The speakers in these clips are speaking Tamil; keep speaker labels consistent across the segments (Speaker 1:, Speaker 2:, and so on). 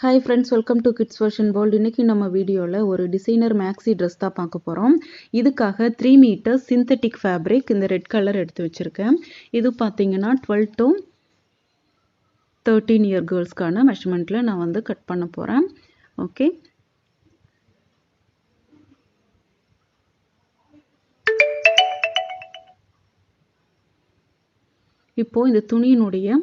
Speaker 1: Hi friends, welcome to Kids Version World. இன்னைக்கு நம்ம வீடியோல ஒரு டிசைனர் மேக்ஸி ட்ரெஸ் தான் பார்க்க போறோம். இதுக்காக 3 மீட்டர் சிந்தட்டிக் ஃபேப்ரிக் இந்த ரெட் கலர் எடுத்து வச்சிருக்கேன். இது பாத்தீங்கன்னா 12 to 13 இயர் கேர்ள்ஸ்க்கான மெஷர்மெண்ட்ல நான் வந்து கட் பண்ண போறேன். ஓகே. இப்போ இந்த துணியினுடைய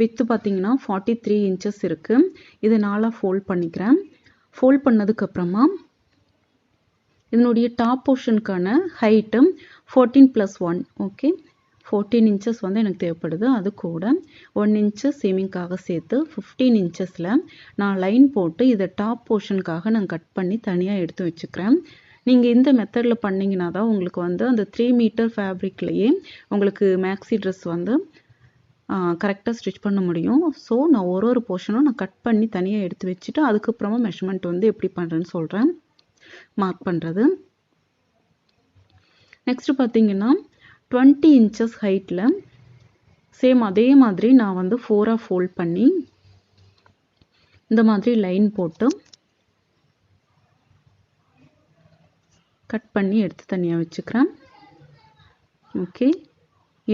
Speaker 1: width பாத்தீங்கன்னா 43 inches இருக்கு. இதை நாலா ஃபோல்ட் பண்ணிக்கிறேன். ஃபோல்ட் பண்ணதுக்கு அப்புறமா இதனுடைய டாப் போர்ஷனுக்கான ஹைட் 14+1. ஓகே, 14 inches வந்து எனக்கு தேவைப்படுது. அது கூட 1 inch சீமிங்காக சேர்த்து 15 inchesல நான் லைன் போட்டு இதை டாப் போர்ஷனுக்காக நான் கட் பண்ணி தனியாக எடுத்து வச்சுக்கிறேன். நீங்கள் இந்த மெத்தடில் பண்ணிங்கன்னா தான் உங்களுக்கு வந்து அந்த 3 மீட்டர் ஃபேப்ரிக்லேயே உங்களுக்கு மேக்ஸி ட்ரெஸ் வந்து கரெக்டாக ஸ்டிச் பண்ண முடியும். ஸோ நான் ஒரு போர்ஷனும் நான் கட் பண்ணி தனியாக எடுத்து வச்சுட்டு அதுக்கப்புறமா மெஷர்மெண்ட் வந்து எப்படி பண்ணுறேன்னு சொல்கிறேன். மார்க் பண்ணுறது. நெக்ஸ்ட் பார்த்தீங்கன்னா 20 inches ஹைட்டில் சேம் அதே மாதிரி நான் வந்து 4ஆக ஃபோல்ட் பண்ணி இந்த மாதிரி லைன் போட்டு கட் பண்ணி எடுத்து தனியாக வச்சுக்கிறேன். ஓகே,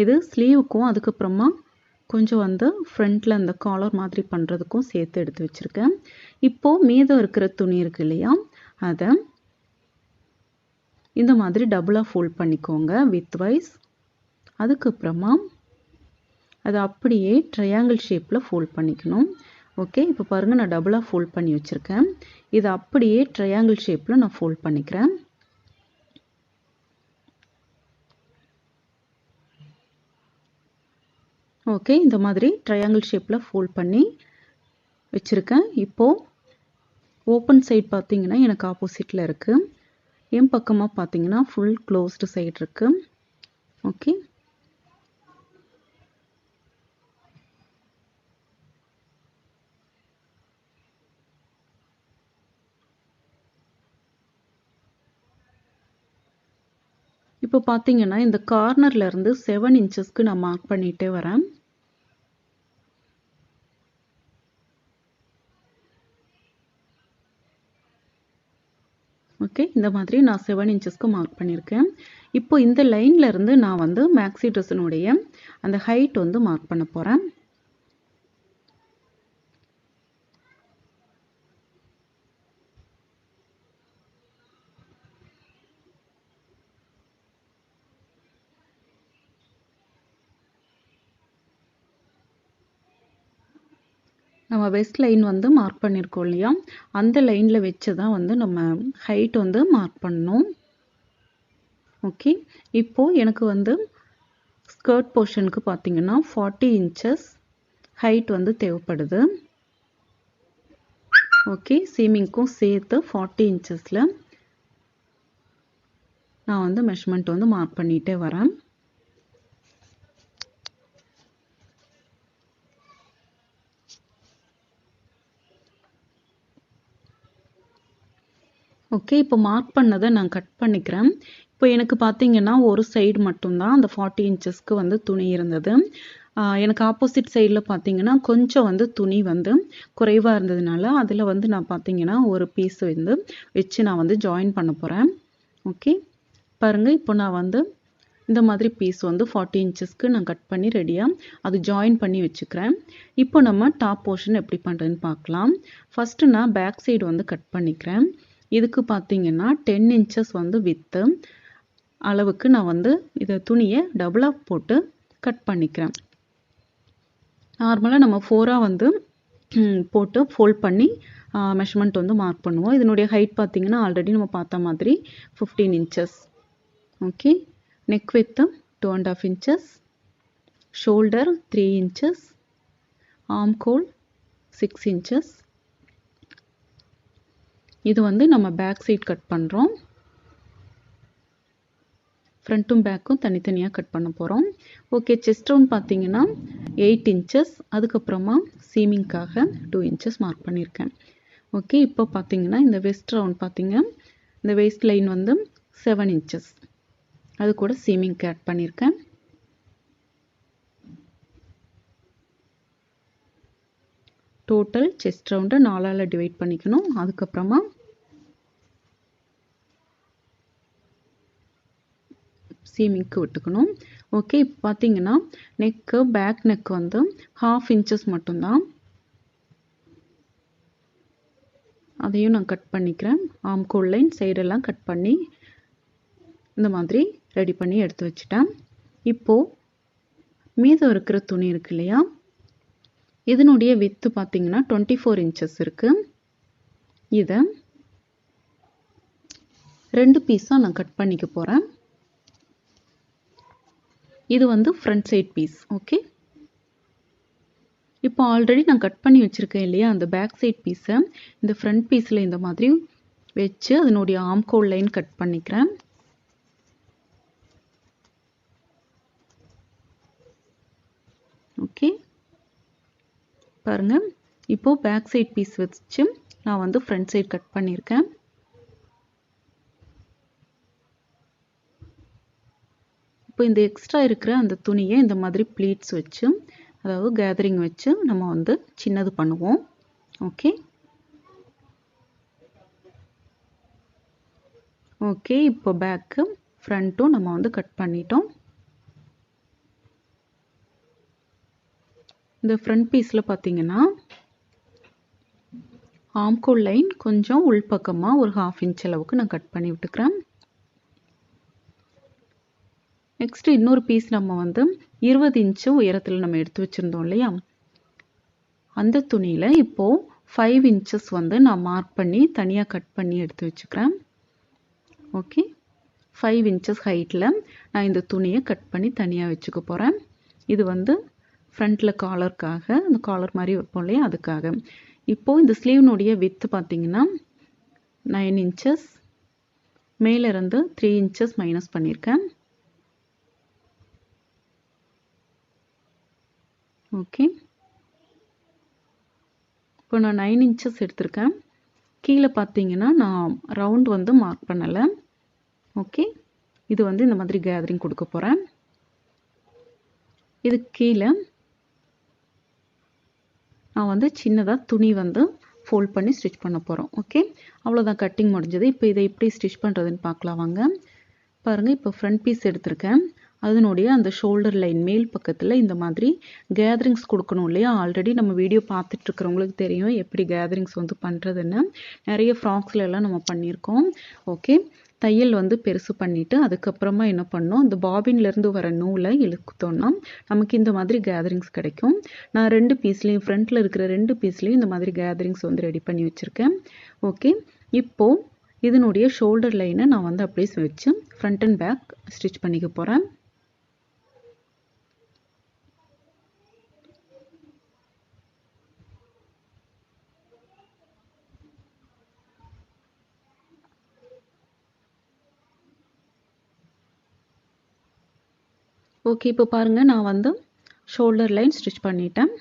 Speaker 1: இது ஸ்லீவுக்கும் அதுக்கப்புறமா கொஞ்சம் வந்து ஃப்ரண்ட்டில் அந்த காலர் மாதிரி பண்ணுறதுக்கும் சேர்த்து எடுத்து வச்சுருக்கேன். இப்போது மீதம் இருக்கிற துணி இருக்கு இல்லையா, அதை இந்த மாதிரி டபுளாக ஃபோல்ட் பண்ணிக்கோங்க வித் வைஸ். அதுக்கப்புறமா அதை அப்படியே ட்ரையாங்கிள் ஷேப்பில் ஃபோல்ட் பண்ணிக்கணும். ஓகே, இப்போ பாருங்கள் நான் டபுளாக ஃபோல்ட் பண்ணி வச்சுருக்கேன். இதை அப்படியே ட்ரையாங்கிள் ஷேப்பில் நான் ஃபோல்ட் பண்ணிக்கிறேன். ஓகே, இந்த மாதிரி ட்ரையாங்கிள் ஷேப்பில் ஃபோல்ட் பண்ணி வச்சுருக்கேன். இப்போது ஓப்பன் சைட் பார்த்தீங்கன்னா எனக்கு ஆப்போசிட்டில் இருக்குது. என் பக்கமாக பார்த்தீங்கன்னா ஃபுல் க்ளோஸ்டு சைடு இருக்குது. ஓகே, இப்போ பார்த்தீங்கன்னா இந்த கார்னர்லேருந்து 7 inchesக்கு நான் மார்க் பண்ணிகிட்டே வரேன். ஓகே, இந்த மாதிரி நான் 7 inchesக்கு மார்க் பண்ணியிருக்கேன். இப்போ இந்த லைன்ல இருந்து நான் வந்து மேக்ஸி ட்ரெஸ்ஸினுடைய அந்த ஹைட் வந்து மார்க் பண்ண போகிறேன். நம்ம வெஸ்ட் லைன் வந்து மார்க் பண்ணியிருக்கோம் இல்லையா, அந்த லைனில் வச்சு தான் வந்து நம்ம ஹைட் வந்து மார்க் பண்ணணும். ஓகே, இப்போது எனக்கு வந்து ஸ்கர்ட் போர்ஷனுக்கு பார்த்தீங்கன்னா 40 inches ஹைட் வந்து தேவைப்படுது. ஓகே, சீமிங்க்கும் சேர்த்து 40 inchesல நான் வந்து மெஷர்மெண்ட் வந்து மார்க் பண்ணிகிட்டே வரேன். ஓகே, இப்போ மார்க் பண்ணதை நான் கட் பண்ணிக்கிறேன். இப்போ எனக்கு பார்த்தீங்கன்னா ஒரு சைடு மட்டும்தான் அந்த 40 inchesக்கு வந்து துணி இருந்தது. எனக்கு ஆப்போசிட் சைடில் பார்த்தீங்கன்னா கொஞ்சம் வந்து துணி வந்து குறைவாக இருந்ததுனால அதில் வந்து நான் பார்த்தீங்கன்னா ஒரு பீஸ் வந்து வச்சு நான் வந்து ஜாயின் பண்ண போகிறேன். ஓகே, பாருங்கள், இப்போ நான் வந்து இந்த மாதிரி பீஸ் வந்து 40 inchesக்கு நான் கட் பண்ணி ரெடியாக அது ஜாயின் பண்ணி வச்சுக்கிறேன். இப்போ நம்ம டாப் போர்ஷன் எப்படி பண்ணுறதுன்னு பார்க்கலாம். ஃபஸ்ட்டு நான் பேக் சைடு வந்து கட் பண்ணிக்கிறேன். இதுக்கு பார்த்தீங்கன்னா 10 inches வந்து வித்து அளவுக்கு நான் வந்து இதை துணியை டபுளாக போட்டு கட் பண்ணிக்கிறேன். நார்மலாக நம்ம 4ஆக வந்து போட்டு ஃபோல்ட் பண்ணி மெஷர்மெண்ட் வந்து மார்க் பண்ணுவோம். இதனுடைய ஹைட் பார்த்தீங்கன்னா ஆல்ரெடி நம்ம பார்த்த மாதிரி 15 inches. Okay, neck with 2.5 inches, shoulder 3 inches, arm whole 6 inches. இது வந்து நம்ம பேக் சைட் கட் பண்ணுறோம். ஃப்ரண்ட்டும் பேக்கும் தனித்தனியாக கட் பண்ண போகிறோம். ஓகே, செஸ்ட் ரவுண்ட் பார்த்தீங்கன்னா 8 inches. அதுக்கப்புறமா சீமிங்காக 2 inches மார்க் பண்ணியிருக்கேன். ஓகே, இப்போ பார்த்தீங்கன்னா இந்த வெஸ்ட் ரவுண்ட் பார்த்தீங்க, இந்த வெஸ்ட் லைன் வந்து 7 inches. அது கூட சீமிங் ஆட் பண்ணியிருக்கேன். டோட்டல் செஸ்ட் ரவுண்டை 4ஆல் டிவைட் பண்ணிக்கணும். அதுக்கப்புறமா சீமிங்க்கு விட்டுக்கணும். ஓகே, இப்போ பார்த்தீங்கன்னா நெக்கு பேக் நெக் வந்து 1/2 இன்ச்சஸ் மட்டும்தான். அதையும் நான் கட் பண்ணிக்கிறேன். ஆம்கோல் லைன் சைடெல்லாம் கட் பண்ணி இந்த மாதிரி ரெடி பண்ணி எடுத்து வச்சுட்டேன். இப்போது மீதம் இருக்கிற துணி இருக்கு இல்லையா, இதனுடைய வித்து பார்த்தீங்கன்னா 24 இன்ச்சஸ் இருக்குது. இதை 2 பீஸாக நான் கட் பண்ணிக்க போகிறேன். இது வந்து ஃப்ரண்ட் சைட் பீஸ். ஓகே, இப்போ ஆல்ரெடி நான் கட் பண்ணி வச்சுருக்கேன் இல்லையா, அந்த பேக் சைட் பீஸை இந்த ஃப்ரண்ட் பீஸில் இந்த மாதிரி வச்சு அதனுடைய ஆம்கோல் லைன் கட் பண்ணிக்கிறேன். ஓகே, பாருங்கள், இப்போது பேக் சைட் பீஸ் வச்சு நான் வந்து ஃப்ரண்ட் சைட் கட் பண்ணியிருக்கேன். இப்போ இந்த எக்ஸ்ட்ரா இருக்கிற அந்த துணியை இந்த மாதிரி ப்ளீட்ஸ் வச்சு, அதாவது கேதரிங் வச்சு நம்ம வந்து சின்னது பண்ணுவோம். ஓகே ஓகே, இப்போ பேக்கு ஃப்ரண்ட்டும் நம்ம வந்து கட் பண்ணிட்டோம். இந்த ஃப்ரண்ட் பீஸில் பார்த்தீங்கன்னா ஆம்கோல் லைன் கொஞ்சம் உள்பக்கமாக ஒரு 1/2 இன்ச் அளவுக்கு நான் கட் பண்ணி விட்டுக்கிறேன். நெக்ஸ்ட் இன்னொரு பீஸ் நம்ம வந்து 20 இன்ச்சு உயரத்தில் நம்ம எடுத்து வச்சுருந்தோம் இல்லையா, அந்த துணியில் இப்போது 5 இன்ச்சஸ் வந்து நான் மார்க் பண்ணி தனியாக கட் பண்ணி எடுத்து வச்சுக்கிறேன். ஓகே, 5 இன்ச்சஸ் ஹைட்டில் நான் இந்த துணியை கட் பண்ணி தனியாக வச்சுக்க போகிறேன். இது வந்து ஃப்ரண்ட்டில் காலருக்காக, அந்த காலர் மாதிரி வைப்போம் இல்லையா, அதுக்காக. இப்போது இந்த ஸ்லீவ்னுடைய வித்து பார்த்தீங்கன்னா 9 இன்ச்சஸ், மேலேருந்து 3 இன்ச்சஸ் மைனஸ் பண்ணியிருக்கேன். ஓகே, இப்போ நான் 9 இன்ச்சஸ் எடுத்திருக்கேன். கீழே பார்த்தீங்கன்னா நான் ரவுண்ட் வந்து மார்க் பண்ணலை. ஓகே, இது வந்து இந்த மாதிரி கேதரிங் கொடுக்க போகிறேன். இதுக்கு கீழே நான் வந்து சின்னதாக துணி வந்து ஃபோல்ட் பண்ணி ஸ்டிச் பண்ண போகிறோம். ஓகே, அவ்வளோதான், கட்டிங் முடிஞ்சது. இப்போ இதை எப்படி ஸ்டிச் பண்ணுறதுன்னு பார்க்கலாம் வாங்க. பாருங்கள், இப்போ ஃப்ரண்ட் பீஸ் எடுத்திருக்கேன். அதனுடைய அந்த ஷோல்டர் லைன் மேல் பக்கத்தில் இந்த மாதிரி கேதரிங்ஸ் கொடுக்கணும் இல்லையா. ஆல்ரெடி நம்ம வீடியோ பார்த்துட்ருக்கிறவங்களுக்கு தெரியும் எப்படி கேதரிங்ஸ் வந்து பண்ணுறதுன்னு. நிறைய ஃப்ராக்ஸ்ல எல்லாம் நம்ம பண்ணியிருக்கோம். ஓகே, தையல் வந்து பெருசு பண்ணிவிட்டு அதுக்கப்புறமா என்ன பண்ணோம், இந்த பாபின்லேருந்து வர நூலை இழுத்தோம்னா நமக்கு இந்த மாதிரி கேதரிங்ஸ் கிடைக்கும். நான் 2 பீஸ்லேயும் ஃப்ரண்ட்டில் இருக்கிற 2 பீஸ்லேயும் இந்த மாதிரி கேதரிங்ஸ் வந்து ரெடி பண்ணி வச்சுருக்கேன். ஓகே, இப்போது இதனுடைய ஷோல்டர் லைனை நான் வந்து அப்படியே வச்சு ஃப்ரண்ட் அண்ட் பேக் ஸ்டிச் பண்ணிக்க போகிறேன். ஓகே, இப்போ பாருங்கள், நான் வந்து ஷோல்டர் லைன் ஸ்டிச் பண்ணிட்டேன்.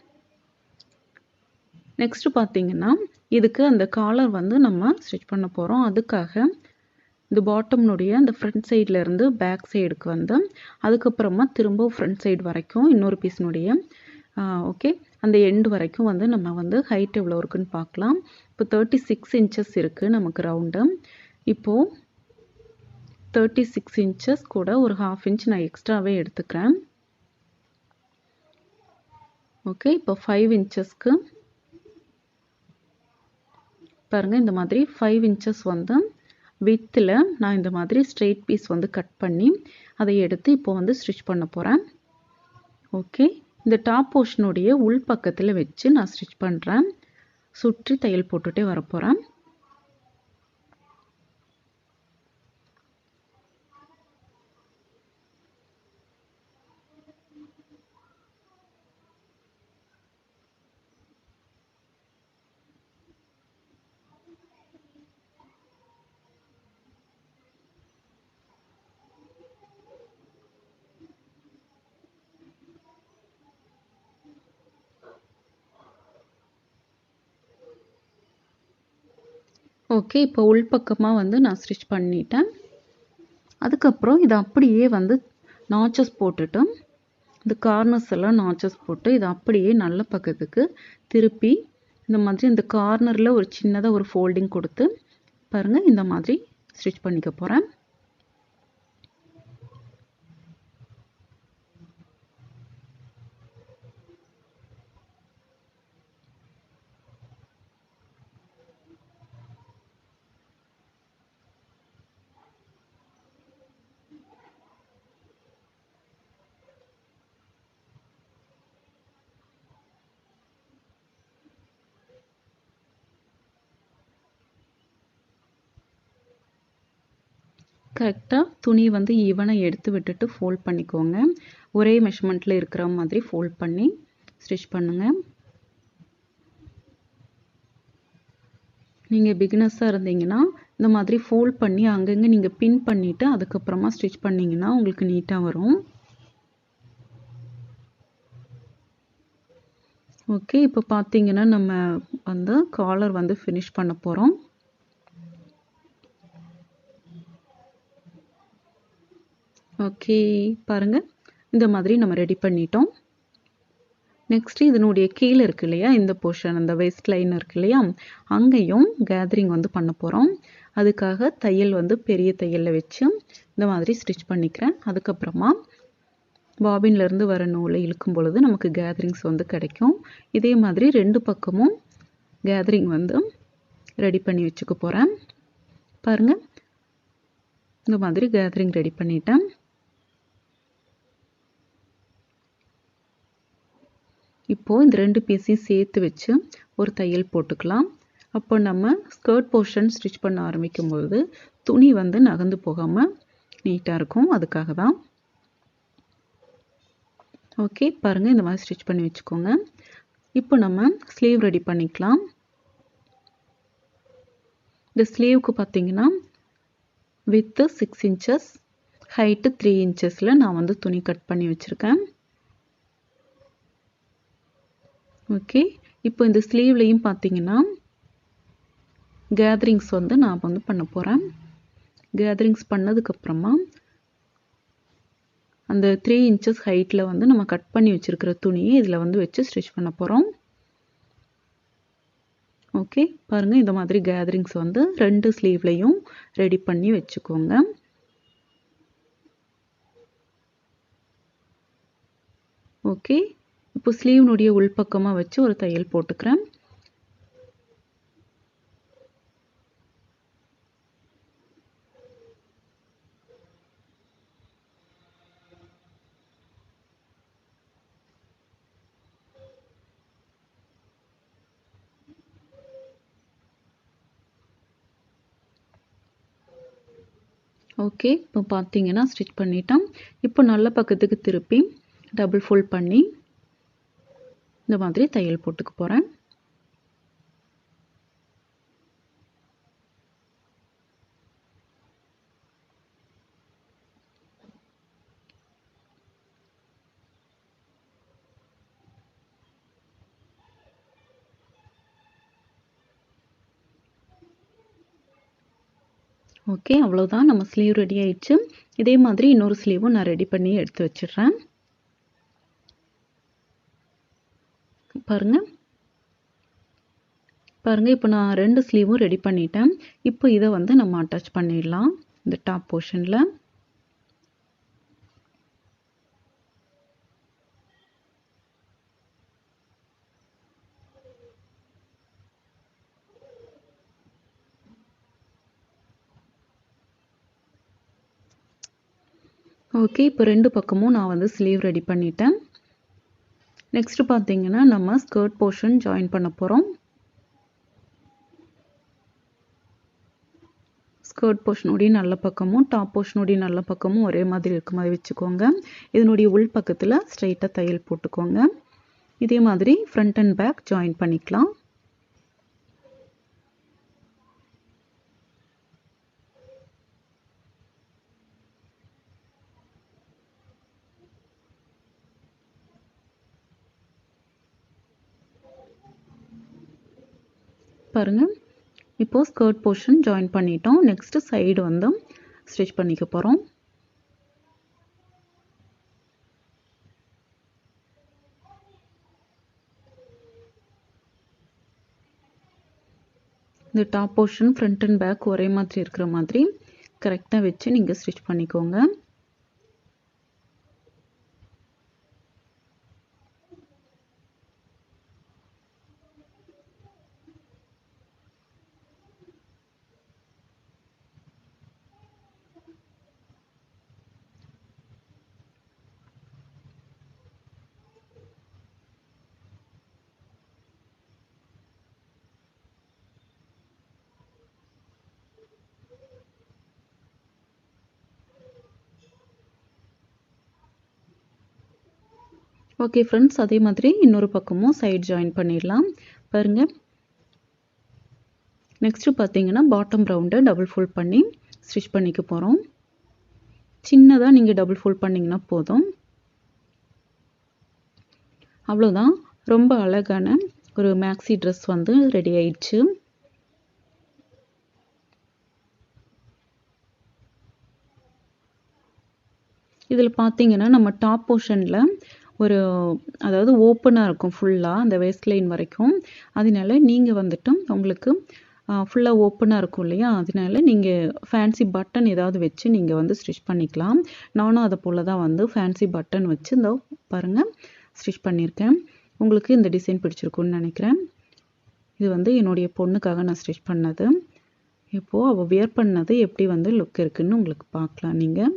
Speaker 1: நெக்ஸ்ட்டு பார்த்தீங்கன்னா இதுக்கு அந்த காலர் வந்து நம்ம ஸ்டிச் பண்ண போகிறோம். அதுக்காக இந்த பாட்டம்னுடைய அந்த ஃப்ரண்ட் சைட்லேருந்து பேக் சைடுக்கு வந்து அதுக்கப்புறமா திரும்ப ஃப்ரண்ட் சைடு வரைக்கும் இன்னொரு பீஸ்னுடைய ஓகே அந்த எண்டு வரைக்கும் வந்து நம்ம வந்து ஹைட் எவ்வளோ இருக்குன்னு பார்க்கலாம். இப்போ 36 இன்ச்சஸ் இருக்குது நமக்கு ரவுண்டு. இப்போது 36 இன்ச்சஸ் கூட ஒரு 1/2 இன்ச் நான் எக்ஸ்ட்ராவே எடுத்துக்கிறேன். ஓகே, இப்போ 5 இன்ச்சஸ்க்கு பாருங்கள், இந்த மாதிரி 5 இன்ச்சஸ் வந்து வித்தில் நான் இந்த மாதிரி ஸ்ட்ரெயிட் பீஸ் வந்து கட் பண்ணி அதை எடுத்து இப்போ வந்து ஸ்டிச் பண்ண போகிறேன். ஓகே, இந்த டாப் போர்ஷனுடைய உள் பக்கத்தில் வச்சு நான் ஸ்டிச் பண்ணுறேன். சுற்றி தையல் போட்டுகிட்டே வரப்போகிறேன். ஓகே, இப்போ உள்பக்கமாக வந்து நான் ஸ்டிச் பண்ணிட்டேன். அதுக்கப்புறம் இதை அப்படியே வந்து நாச்சஸ் போட்டுட்டு இந்த கார்னர்ஸ் எல்லாம் நாச்சஸ் போட்டு இதை அப்படியே நல்ல பக்கத்துக்கு திருப்பி இந்த மாதிரி இந்த கார்னரில் ஒரு சின்னதாக ஒரு ஃபோல்டிங் கொடுத்து பாருங்கள் இந்த மாதிரி ஸ்டிச் பண்ணிக்க போகிறேன். கரெக்டாக துணி வந்து ஈவனாக எடுத்து விட்டுட்டு ஃபோல்ட் பண்ணிக்கோங்க. ஒரே மெஷர்மெண்ட்டில் இருக்கிற மாதிரி ஃபோல்ட் பண்ணி ஸ்டிச் பண்ணுங்கள். நீங்கள் பிகினர்ஸாக இருந்தீங்கன்னா இந்த மாதிரி ஃபோல்ட் பண்ணி அங்கங்கே நீங்கள் பின் பண்ணிவிட்டு அதுக்கப்புறமா ஸ்டிச் பண்ணிங்கன்னா உங்களுக்கு நீட்டாக வரும். ஓகே, இப்போ பார்த்தீங்கன்னா நம்ம வந்து காலர் வந்து ஃபினிஷ் பண்ண போகிறோம். ஓகே, பாருங்கள் இந்த மாதிரி நம்ம ரெடி பண்ணிட்டோம். நெக்ஸ்ட்டு இதனுடைய கீழே இருக்கு இல்லையா, இந்த போர்ஷன் அந்த வெஸ்ட் லைன் இருக்கு இல்லையா, அங்கேயும் கேதரிங் வந்து பண்ண போகிறோம். அதுக்காக தையல் வந்து பெரிய தையலில் வச்சு இந்த மாதிரி ஸ்டிச் பண்ணிக்கிறேன். அதுக்கப்புறமா பாபின்லேருந்து வர நூலை இழுக்கும் பொழுது நமக்கு கேதரிங்ஸ் வந்து கிடைக்கும். இதே மாதிரி 2 பக்கமும் கேதரிங் வந்து ரெடி பண்ணி வச்சுக்க போகிறேன். பாருங்கள் இந்த மாதிரி கேதரிங் ரெடி பண்ணிட்டேன். இப்போது இந்த 2 பீஸையும் சேர்த்து வச்சு ஒரு தையல் போட்டுக்கலாம். அப்போ நம்ம ஸ்கர்ட் போர்ஷன் ஸ்டிச் பண்ண ஆரம்பிக்கும்போது துணி வந்து நகர்ந்து போகாமல் நீட்டாக இருக்கும். அதுக்காக தான். ஓகே, பாருங்கள் இந்த மாதிரி ஸ்டிச் பண்ணி வச்சுக்கோங்க. இப்போ நம்ம ஸ்லீவ் ரெடி பண்ணிக்கலாம். இந்த ஸ்லீவுக்கு பார்த்தீங்கன்னா வித்து 6 இன்ச்சஸ், ஹைட்டு 3 இன்ச்சஸில் நான் வந்து துணி கட் பண்ணி வச்சுருக்கேன். ஓகே, இப்போ இந்த ஸ்லீவ்லையும் பார்த்தீங்கன்னா கேதரிங்ஸ் வந்து நான் வந்து பண்ண போகிறேன். கேதரிங்ஸ் பண்ணதுக்கப்புறமா அந்த 3 இன்ச்சஸ் ஹைட்டில் வந்து நம்ம கட் பண்ணி வச்சுருக்கிற துணியை இதில் வந்து வச்சு ஸ்டிச் பண்ண போகிறோம். ஓகே, பாருங்கள் இந்த மாதிரி கேதரிங்ஸ் வந்து 2 ஸ்லீவ்லையும் ரெடி பண்ணி வச்சுக்கோங்க. ஓகே, இப்போ ஸ்லீவ்னுடைய உள்பக்கமாக வச்சு ஒரு தையல் போட்டுக்கிறேன். ஓகே, இப்போ பார்த்தீங்கன்னா ஸ்டிச் பண்ணிட்டோம். இப்போ நல்ல பக்கத்துக்கு திருப்பி டபுள் ஃபோல்ட் பண்ணி இந்த மாதிரி தையல் போட்டுக்க போகிறேன். ஓகே, அவ்வளோதான், நம்ம ஸ்லீவ் ரெடி ஆயிடுச்சு. இதே மாதிரி இன்னொரு ஸ்லீவும் நான் ரெடி பண்ணி எடுத்து வச்சிடுறேன். பாருங்கள் இப்போ நான் 2 ஸ்லீவும் ரெடி பண்ணிட்டேன். இப்போ இதை வந்து நம்ம அட்டாச் பண்ணிடலாம் இந்த டாப் போர்ஷனில். ஓகே, இப்போ 2 பக்கமும் நான் வந்து ஸ்லீவ் ரெடி பண்ணிட்டேன். நெக்ஸ்ட் பார்த்தீங்கன்னா நம்ம ஸ்கர்ட் போர்ஷன் ஜாயின் பண்ண போகிறோம். ஸ்கர்ட் போர்ஷனுடைய நல்ல பக்கமும் டாப் போர்ஷனுடைய நல்ல பக்கமும் ஒரே மாதிரி இருக்க மாதிரி வச்சுக்கோங்க. இதனுடைய உள் பக்கத்தில் ஸ்ட்ரைட்டாக தையல் போட்டுக்கோங்க. இதே மாதிரி ஃப்ரண்ட் அண்ட் பேக் ஜாயின் பண்ணிக்கலாம். பாருங்கள் இப்போ ஸ்கர்ட் போர்ஷன் ஜாயின் பண்ணிட்டோம். நெக்ஸ்ட் சைடு வந்து ஸ்டிச் பண்ணிக்க போகிறோம். இந்த top portion front and back ஒரே மாதிரி இருக்கிற மாதிரி கரெக்டாக வச்சு நீங்கள் ஸ்டிச் பண்ணிக்கோங்க. ஓகே ஃப்ரெண்ட்ஸ், அதே மாதிரி இன்னொரு பக்கமும் சைட் ஜாயின் பண்ணிடலாம். பாருங்கள், நெக்ஸ்ட்டு பார்த்தீங்கன்னா பாட்டம் ரவுண்டை டபுள் ஃபோல்ட் பண்ணி ஸ்டிச் பண்ணிக்க போகிறோம். சின்னதாக நீங்கள் டபுள் ஃபோல்ட் பண்ணிங்கன்னா போதும். அவ்வளோதான், ரொம்ப அழகான ஒரு மேக்ஸி ட்ரெஸ் வந்து ரெடி ஆயிடுச்சு. இதில் பார்த்தீங்கன்னா நம்ம டாப் போர்ஷனில் ஒரு அதாவது ஓப்பனாக இருக்கும் ஃபுல்லாக அந்த வேஸ்ட் லைன் வரைக்கும். அதனால நீங்கள் வந்துட்டு உங்களுக்கு ஃபுல்லாக ஓப்பனாக இருக்கும் இல்லையா, அதனால நீங்கள் ஃபேன்சி பட்டன் ஏதாவது வச்சு நீங்கள் வந்து ஸ்டிச் பண்ணிக்கலாம். நானும் அதை போல் தான் வந்து ஃபேன்சி பட்டன் வச்சு இந்த பாருங்கள் ஸ்டிச் பண்ணியிருக்கேன். உங்களுக்கு இந்த டிசைன் பிடிச்சிருக்குன்னு நினைக்கிறேன். இது வந்து என்னுடைய பொண்ணுக்காக நான் ஸ்டிச் பண்ணது. இப்போது அவள் வியர் பண்ணது எப்படி வந்து லுக் இருக்குன்னு உங்களுக்கு பார்க்கலாம் நீங்கள்.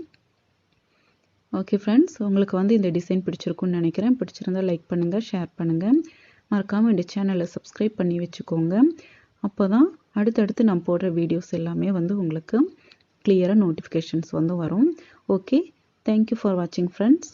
Speaker 1: ஓகே ஃப்ரெண்ட்ஸ், உங்களுக்கு வந்து இந்த டிசைன் பிடிச்சிருக்குன்னு நினைக்கிறேன். பிடிச்சிருந்தால் லைக் பண்ணுங்கள், ஷேர் பண்ணுங்கள். மறக்காமல் இந்த சேனலை சப்ஸ்கிரைப் பண்ணி வச்சுக்கோங்க. அப்போ தான் அடுத்தடுத்து நான் போடுற வீடியோஸ் எல்லாமே வந்து உங்களுக்கு கிளியராக நோட்டிஃபிகேஷன்ஸ் வந்து வரும். ஓகே, தேங்க்யூ ஃபார் வாட்சிங் ஃப்ரெண்ட்ஸ்.